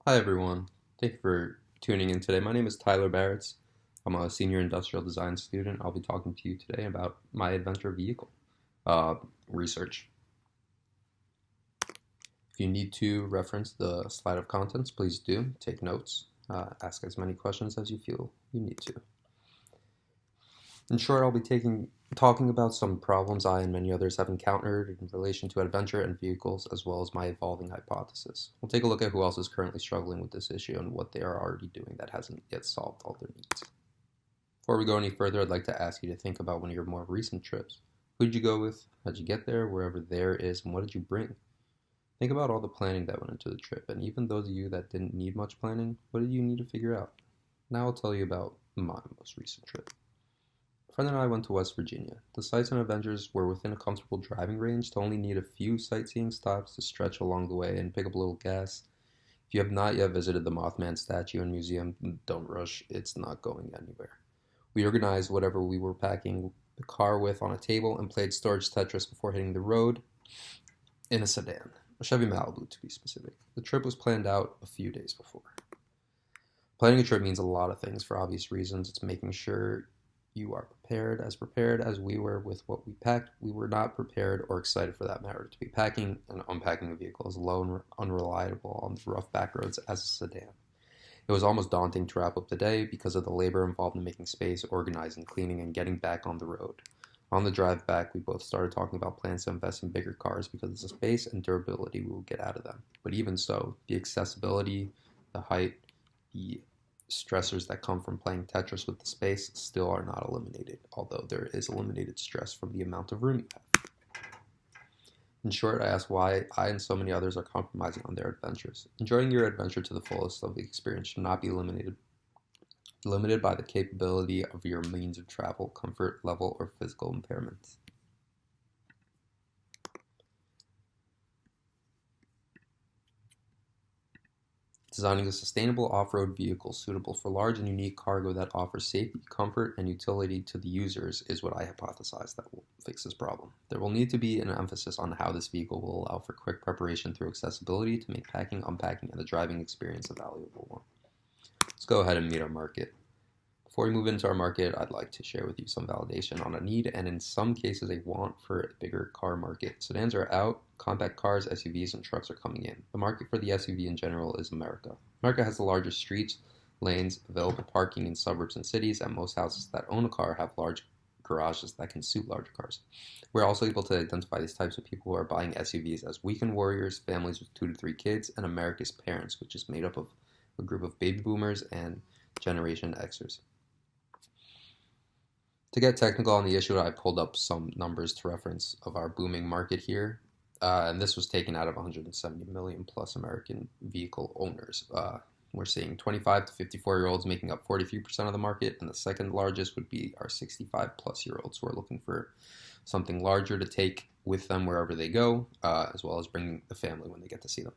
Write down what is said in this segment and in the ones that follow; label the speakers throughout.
Speaker 1: Hi everyone. Thank you for tuning in today. My name is Tyler Baratz. I'm a senior industrial design student. I'll be talking to you today about my adventure vehicle uh, research. If you need to reference the slide of contents, please do. Take notes. Ask as many questions as you feel you need to. In short, I'll be talking about some problems I and many others have encountered in relation to adventure and vehicles, as well as my evolving hypothesis. We'll take a look at who else is currently struggling with this issue and what they are already doing that hasn't yet solved all their needs. Before we go any further, I'd like to ask you to think about one of your more recent trips. Who did you go with? How'd you get there? Wherever there is, and what did you bring? Think about all the planning that went into the trip, and even those of you that didn't need much planning, what did you need to figure out? Now I'll tell you about my most recent trip. A friend and I went to West Virginia. The sights and adventures were within a comfortable driving range to only need a few sightseeing stops to stretch along the way and pick up a little gas. If you have not yet visited the Mothman statue and museum, don't rush, it's not going anywhere. We organized whatever we were packing the car with on a table and played storage Tetris before hitting the road in a sedan, a Chevy Malibu to be specific. The trip was planned out a few days before. Planning a trip means a lot of things for obvious reasons. It's making sure you are prepared as we were with what we packed. We were not prepared or excited for that matter to be packing and unpacking a vehicle as low and unreliable on the rough back roads as a sedan. It was almost daunting to wrap up the day because of the labor involved in making space, organizing, cleaning, and getting back on the road. On the drive back, we both started talking about plans to invest in bigger cars because of the space and durability we will get out of them. But even so, the accessibility, the height, the stressors that come from playing Tetris with the space still are not eliminated, although there is eliminated stress from the amount of room you have. In short, I ask why I and so many others are compromising on their adventures. Enjoying your adventure to the fullest of the experience should not be limited by the capability of your means of travel, comfort level, or physical impairments. Designing a sustainable off-road vehicle suitable for large and unique cargo that offers safety, comfort, and utility to the users is what I hypothesize that will fix this problem. There will need to be an emphasis on how this vehicle will allow for quick preparation through accessibility to make packing, unpacking, and the driving experience a valuable one. Let's go ahead and meet our market. Before we move into our market, I'd like to share with you some validation on a need and in some cases a want for a bigger car market. Sedans are out, compact cars, SUVs, and trucks are coming in. The market for the SUV in general is America. America has the largest streets, lanes, available parking in suburbs and cities, and most houses that own a car have large garages that can suit larger cars. We're also able to identify these types of people who are buying SUVs as weekend warriors, families with 2 to 3 kids, and America's parents, which is made up of a group of baby boomers and Generation Xers. To get technical on the issue, I pulled up some numbers to reference of our booming market here. And this was taken out of 170 million plus American vehicle owners. We're seeing 25 to 54-year-olds making up 43% of the market, and the second largest would be our 65-plus-year-olds who are looking for something larger to take with them wherever they go, as well as bringing the family when they get to see them.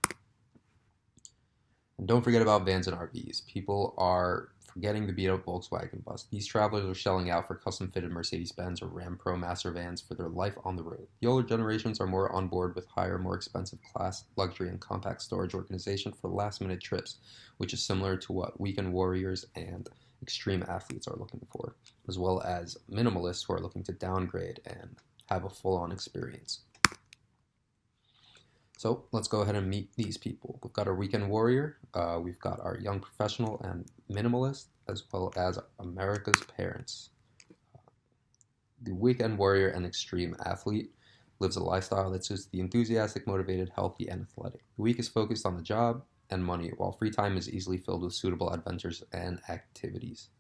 Speaker 1: And don't forget about vans and RVs. People are forgetting the beat-up Volkswagen bus. These travelers are shelling out for custom-fitted Mercedes-Benz or Ram Pro Master vans for their life on the road. The older generations are more on board with higher, more expensive class, luxury, and compact storage organization for last-minute trips, which is similar to what weekend warriors and extreme athletes are looking for, as well as minimalists who are looking to downgrade and have a full-on experience. So let's go ahead and meet these people. We've got our weekend warrior, we've got our young professional and minimalist, as well as America's parents. The weekend warrior and extreme athlete lives a lifestyle that suits the enthusiastic, motivated, healthy, and athletic. The week is focused on the job and money, while free time is easily filled with suitable adventures and activities.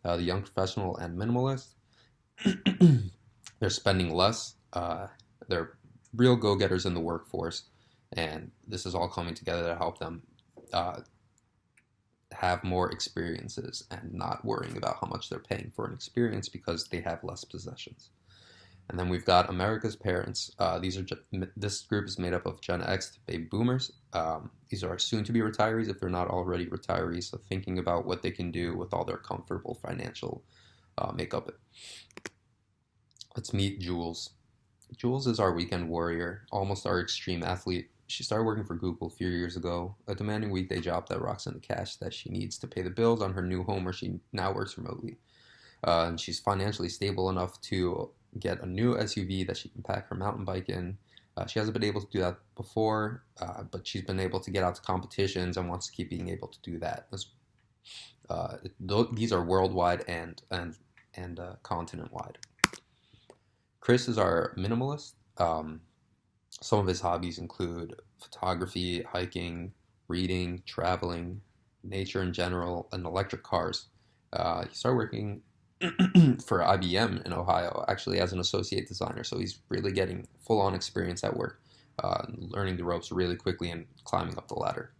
Speaker 1: The young professional and minimalist, they're spending less. They're real go-getters in the workforce. And this is all coming together to help them have more experiences and not worrying about how much they're paying for an experience because they have less possessions. And then we've got America's parents. This group is made up of Gen X to baby boomers. These are soon-to-be retirees if they're not already retirees, so thinking about what they can do with all their comfortable financial makeup. Let's meet Jules. Jules is our weekend warrior, almost our extreme athlete. she started working for Google a few years ago, a demanding weekday job that rocks in the cash that she needs to pay the bills on her new home where she now works remotely. And she's financially stable enough to get a new SUV that she can pack her mountain bike in. She hasn't been able to do that before, but she's been able to get out to competitions and wants to keep being able to do that. These are worldwide and continent wide. Chris is our minimalist. Some of his hobbies include photography, hiking, reading, traveling, nature in general, and electric cars. He started working for IBM in Ohio, actually as an associate designer. So he's really getting full-on experience at work, learning the ropes really quickly and climbing up the ladder.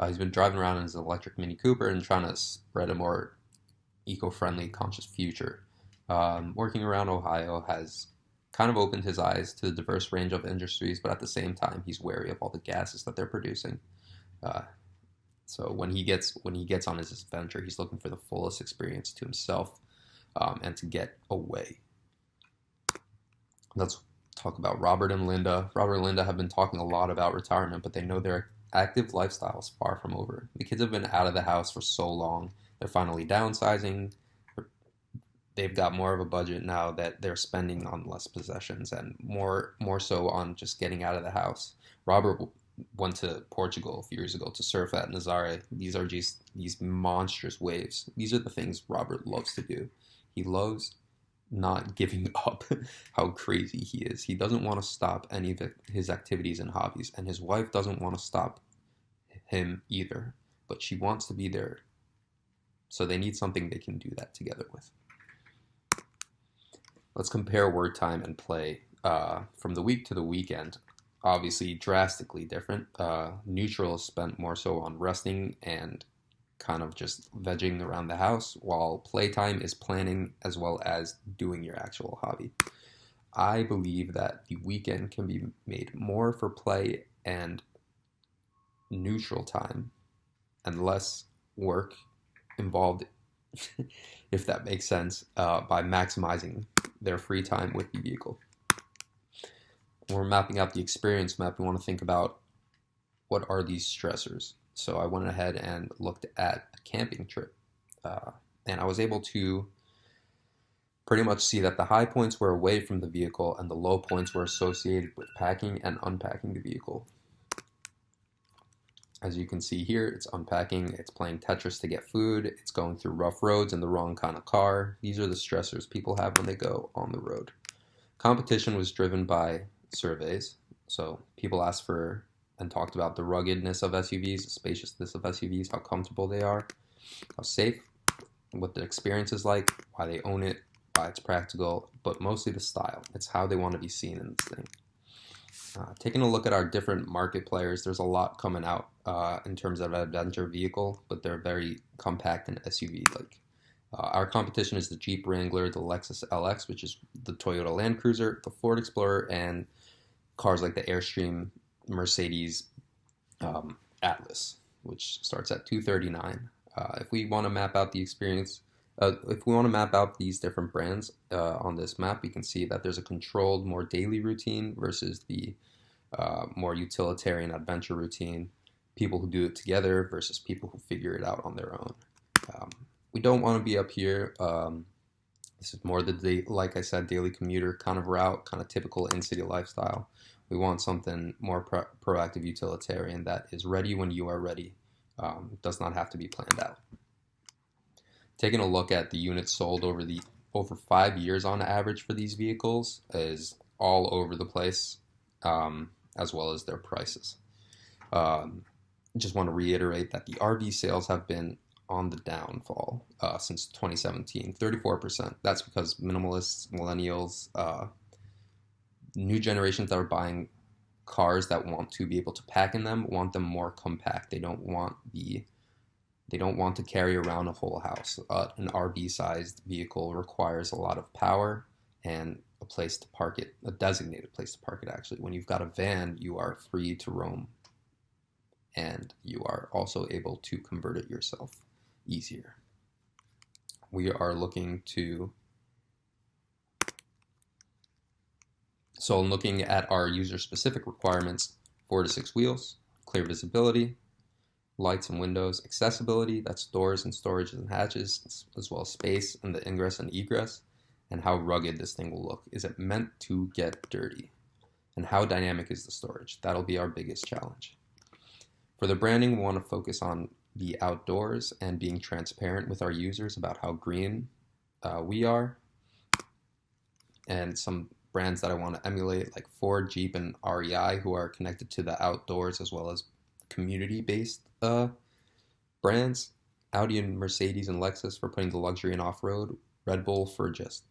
Speaker 1: He's been driving around in his electric Mini Cooper and trying to spread a more eco-friendly, conscious future. Working around Ohio has kind of opened his eyes to the diverse range of industries, but at the same time, he's wary of all the gases that they're producing. Uh, so when he gets on his adventure, he's looking for the fullest experience to himself, and to get away. Let's talk about Robert and Linda. Robert and Linda have been talking a lot about retirement, but they know their active lifestyle is far from over. The kids have been out of the house for so long. They're finally downsizing. They've got more of a budget now that they're spending on less possessions and more so on just getting out of the house. Robert went to Portugal a few years ago to surf at Nazare. These are just these monstrous waves. These are the things Robert loves to do. He loves not giving up how crazy he is. He doesn't want to stop any of his activities and hobbies, and his wife doesn't want to stop him either, but she wants to be there. So they need something they can do that together with. Let's compare work time and play from the week to the weekend. Obviously, drastically different. Neutral is spent more so on resting and kind of just vegging around the house, while playtime is planning as well as doing your actual hobby. I believe that the weekend can be made more for play and neutral time and less work involved, if that makes sense, by maximizing their free time with the vehicle. When we're mapping out the experience map, we want to think about what are these stressors. So I went ahead and looked at a camping trip, and I was able to pretty much see that the high points were away from the vehicle and the low points were associated with packing and unpacking the vehicle. As you can see here, it's unpacking, it's playing Tetris to get food, it's going through rough roads in the wrong kind of car. These are the stressors people have when they go on the road. Competition was driven by surveys. So people asked for and talked about the ruggedness of SUVs, the spaciousness of SUVs, how comfortable they are, how safe, what the experience is like, why they own it, why it's practical, but mostly the style. It's how they want to be seen in this thing. Taking a look at our different market players, there's a lot coming out in terms of adventure vehicle, but they're very compact and SUV-like. Our competition is the Jeep Wrangler, the Lexus LX, which is the Toyota Land Cruiser, the Ford Explorer, and cars like the Airstream, Mercedes Atlas, which starts at $239. If we want to map out the experience, if we want to map out these different brands on this map, we can see that there's a controlled, more daily routine versus the more utilitarian adventure routine. People who do it together versus people who figure it out on their own. We don't want to be up here. This is more the, like I said, daily commuter kind of route, kind of typical in-city lifestyle. We want something more proactive, utilitarian that is ready when you are ready. Does not have to be planned out. Taking a look at the units sold over 5 years on average for these vehicles is all over the place, as well as their prices. Just want to reiterate that the RV sales have been on the downfall since 2017, 34%. That's because minimalists, millennials, new generations that are buying cars that want to be able to pack in them want them more compact. They don't want to carry around a whole house. An RV-sized vehicle requires a lot of power and a place to park it, a designated place to park it, actually. When you've got a van, you are free to roam, and you are also able to convert it yourself easier. We are looking at our user-specific requirements 4 to 6 wheels, clear visibility, lights and windows, accessibility, that's doors and storages and hatches, as well as space and the ingress and egress, and how rugged this thing will look. Is it meant to get dirty? And how dynamic is the storage? That'll be our biggest challenge. For the branding, we want to focus on the outdoors and being transparent with our users about how green we are. And some brands that I want to emulate, like Ford, Jeep, and REI, who are connected to the outdoors as well as community-based brands. Audi and Mercedes and Lexus for putting the luxury in off-road. Red Bull for just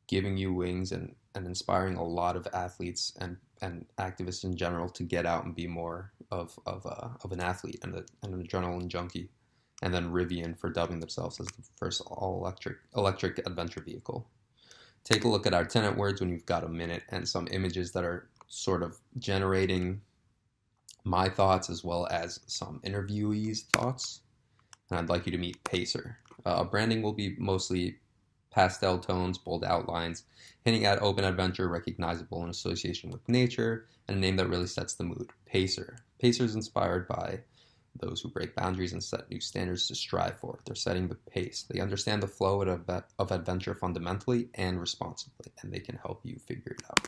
Speaker 1: giving you wings and inspiring a lot of athletes and activists in general to get out and be more of an athlete and an adrenaline junkie. And then Rivian for dubbing themselves as the first all-electric adventure vehicle. Take a look at our tenant words when you've got a minute and some images that are sort of generating my thoughts as well as some interviewees' thoughts. And I'd like you to meet Pacer. Branding will be mostly pastel tones, bold outlines, hinting at open adventure, recognizable in association with nature, and a name that really sets the mood. Pacer. Pacer is inspired by those who break boundaries and set new standards to strive for. They're setting the pace. They understand the flow of adventure fundamentally and responsibly, and they can help you figure it out.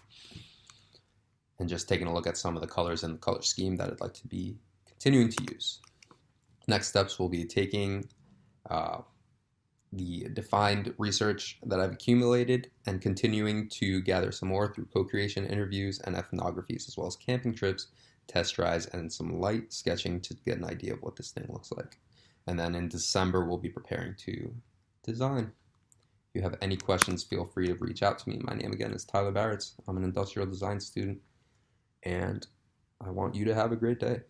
Speaker 1: And just taking a look at some of the colors in the color scheme that I'd like to be continuing to use. Next steps will be taking the defined research that I've accumulated and continuing to gather some more through co-creation interviews and ethnographies, as well as camping trips, test drives, and some light sketching to get an idea of what this thing looks like. And then in December, we'll be preparing to design. If you have any questions, feel free to reach out to me. My name again is Tyler Baratz. I'm an industrial design student, and I want you to have a great day.